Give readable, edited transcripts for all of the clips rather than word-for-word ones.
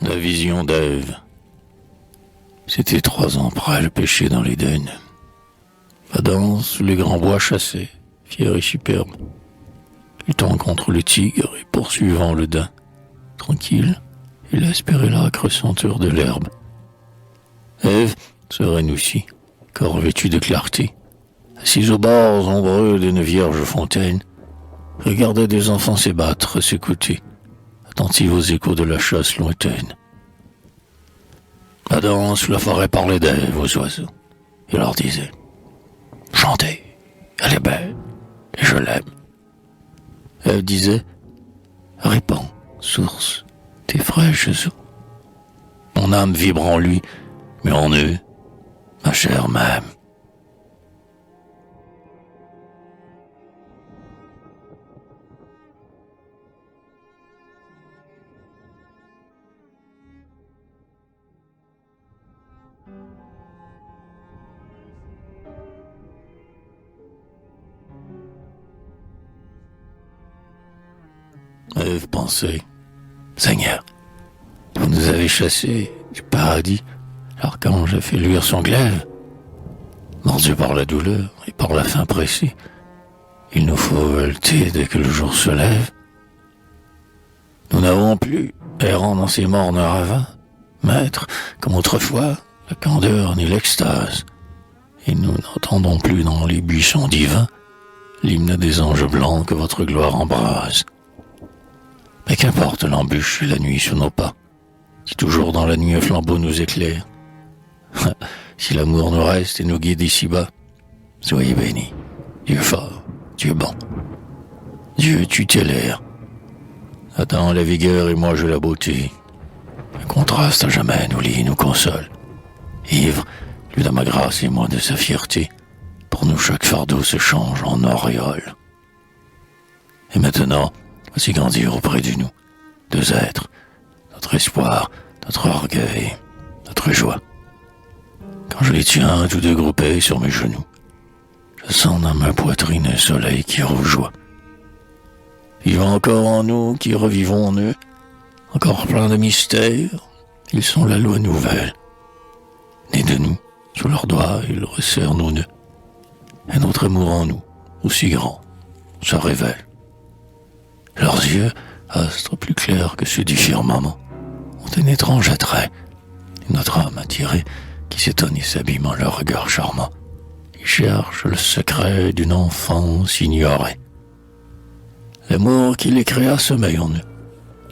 La vision d'Ève. C'était 3 ans après le péché dans l'Éden. Adam, sous les grands bois chassés, fier et superbe, luttant contre le tigre et poursuivant le daim. Tranquille, il espérait l'âcre senteur de l'herbe. Ève, sereine aussi, corps vêtu de clarté, assise aux bords ombreux d'une vierge fontaine, regardait des enfants s'ébattre, s'écouter, attentive aux échos de la chasse lointaine. Adam, sous la forêt, parlait d'Ève aux oiseaux. Il leur disait « Chantez, elle est belle, et je l'aime. » Ève disait « Répands, source, tes fraîches eaux. Mon âme vibre en lui, mais en eux, ma chair m'aime. » Ève pensait « Seigneur, vous nous avez chassés du paradis, l'archange a fait luire son glaive. Mordu par la douleur et par la faim pressée, il nous faut volter dès que le jour se lève. Nous n'avons plus, errant dans ces mornes ravins, maître, comme autrefois, la candeur ni l'extase, et nous n'entendons plus dans les buissons divins l'hymne des anges blancs que votre gloire embrase. Mais qu'importe l'embûche et la nuit sous nos pas, si toujours dans la nuit un flambeau nous éclaire. Si l'amour nous reste et nous guide ici-bas, soyez bénis, Dieu fort, Dieu bon. Dieu tutélaire. Attends la vigueur et moi je la beauté. Un contraste à jamais nous lie, nous console. Ivre, lui de ma grâce et moi de sa fierté, pour nous chaque fardeau se change en auréole. Et maintenant, voici grandir auprès de nous, 2 êtres, notre espoir, notre orgueil, notre joie. Quand je les tiens tous 2 groupés sur mes genoux, je sens dans ma poitrine un soleil qui rougeoie. Vivant encore en nous, qui revivons en eux, encore plein de mystères, ils sont la loi nouvelle. Nés de nous, sous leurs doigts, ils resserrent nos nœuds. Et notre amour en nous, aussi grand, se révèle. Leurs yeux, astres plus clairs que ceux du firmament, ont un étrange attrait, et notre âme attirée, qui s'étonne et s'abîme en leur regard charmant, qui cherche le secret d'une enfance ignorée. L'amour qui les créa sommeille en eux.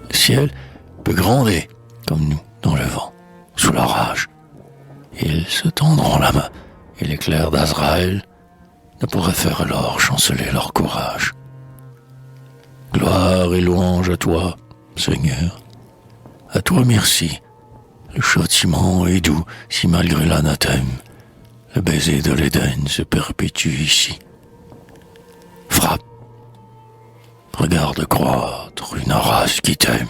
Le ciel peut gronder, comme nous, dans le vent, sous l'orage. Ils se tendront la main, et l'éclair d'Azraël ne pourrait faire alors chanceler leur courage. Gloire et louange à toi, Seigneur. À toi merci. Le châtiment est doux si malgré l'anathème, le baiser de l'Éden se perpétue ici. Frappe. Regarde croître une race qui t'aime.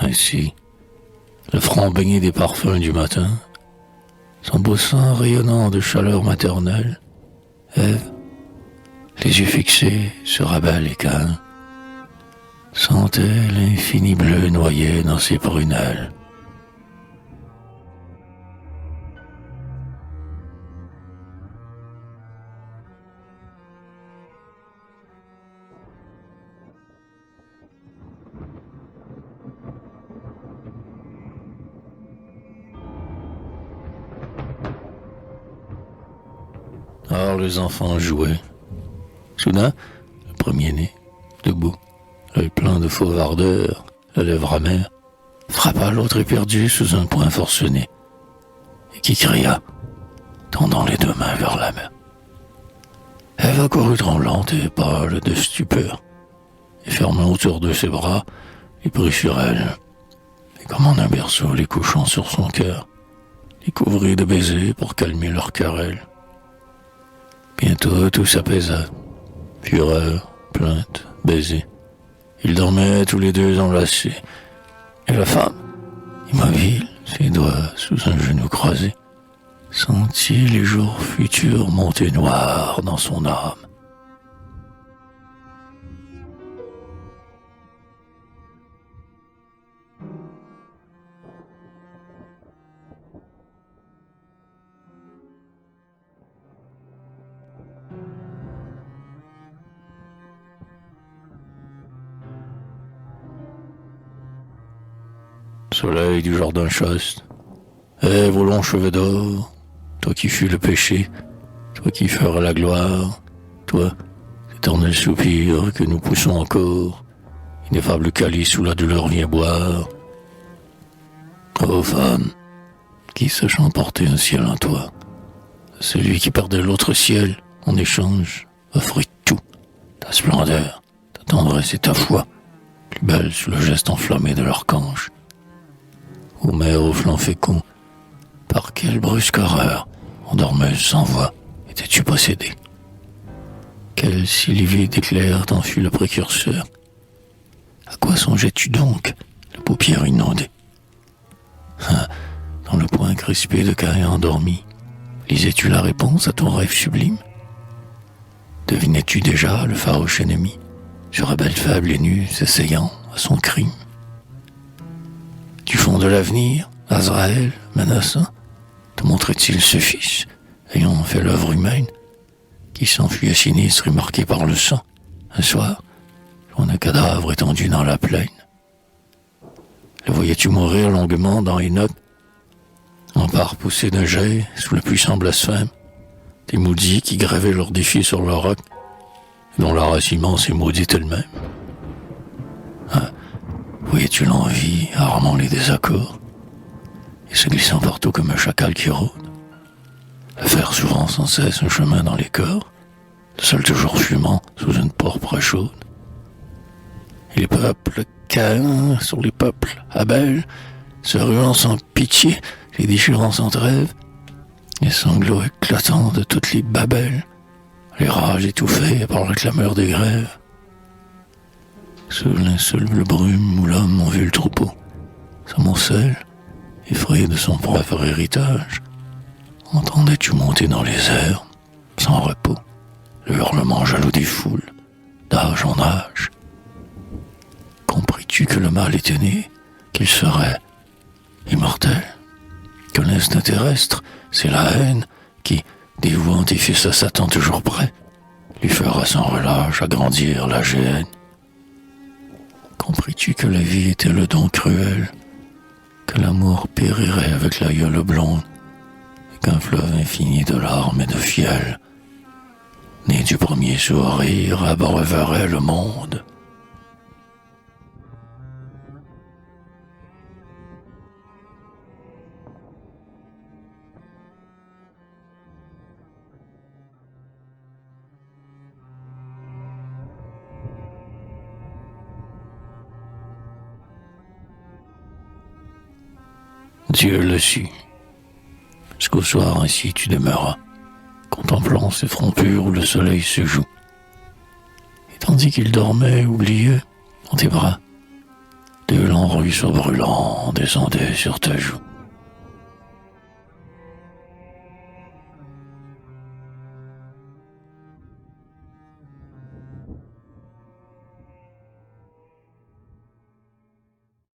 Ainsi, le front baigné des parfums du matin, son beau sein rayonnant de chaleur maternelle, Ève, les yeux fixés sur Abel et Caïn, sentait l'infini bleu noyé dans ses prunelles. Or les enfants jouaient. Soudain, le premier-né, debout, l'œil plein de fauve ardeur, la lèvre amère, frappa l'autre éperdu sous un poing forcené, et qui cria, tendant les 2 mains vers la mer. Ève accourut tremblante et pâle de stupeur, et fermant autour de ses bras, les prit sur elle, et comme en un berceau les couchant sur son cœur, les couvrit de baisers pour calmer leur querelle. Bientôt tout s'apaisa, Fureur, plainte, baiser. Ils dormaient tous les deux enlacés. Et la femme, immobile, ses doigts sous un genou croisé, sentit les jours futurs monter noirs dans son âme. Soleil du jardin chaste, et vos longs cheveux d'or, toi qui fus le péché, toi qui feras la gloire, toi, éternel soupir que nous poussons encore, ineffable calice où la douleur vient boire. Ô femme, qui sache emporter un ciel en toi, celui qui perdait l'autre ciel en échange offrit tout, ta splendeur, ta tendresse et ta foi, plus belle sous le geste enflammé de l'archange. Ô mère au flanc fécond, par quelle brusque horreur, endormeuse sans voix, étais-tu possédée? Quel sylvie d'éclairs t'en fut le précurseur? À quoi songeais-tu donc, la paupière inondée? Dans le poing crispé de Caïn endormi, lisais-tu la réponse à ton rêve sublime? Devinais-tu déjà le farouche ennemi, sur un belle faible et nue s'essayant à son crime? Du fond de l'avenir, Azraël, menaçant, te montrait-il ce fils, ayant fait l'œuvre humaine, qui s'enfuit sinistre et marqué par le sang, un soir, sur un cadavre étendu dans la plaine? Le voyais-tu mourir longuement dans Enoch, en part poussé d'un jet sous le puissant blasphème, des maudits qui grévaient leurs défis sur le roc, et dont la race immense est maudite elle-même? Voyais-tu l'envie armant les désaccords et se glissant partout comme un chacal qui rôde, à faire souvent sans cesse un chemin dans les corps, le sol toujours fumant sous une pourpre chaude? Et les peuples Caïn sur les peuples Abel, se ruant sans pitié, les déchirant sans trêve, les sanglots éclatants de toutes les babelles, les rages étouffées par la clameur des grèves. Sous l'insoluble brume où l'homme en vit le troupeau, s'amoncelle, effrayé de son propre héritage, entendais-tu monter dans les airs, sans repos, le hurlement jaloux des foules, d'âge en âge? Compris-tu que le mal était né, qu'il serait immortel, que l'instinct terrestre, c'est la haine qui, dévouant tes fils à Satan toujours prêt, lui fera sans relâche agrandir la géhenne? Compris-tu que la vie était le don cruel, que l'amour périrait avec la gueule blonde, et qu'un fleuve infini de larmes et de fiel, né du premier sourire, abreuverait le monde? Dieu le sut. Jusqu'au soir ainsi tu demeuras, contemplant ces fronts purs où le soleil se joue. Et tandis qu'il dormait oublieux dans tes bras, deux longs ruisseaux brûlants descendaient sur ta joue.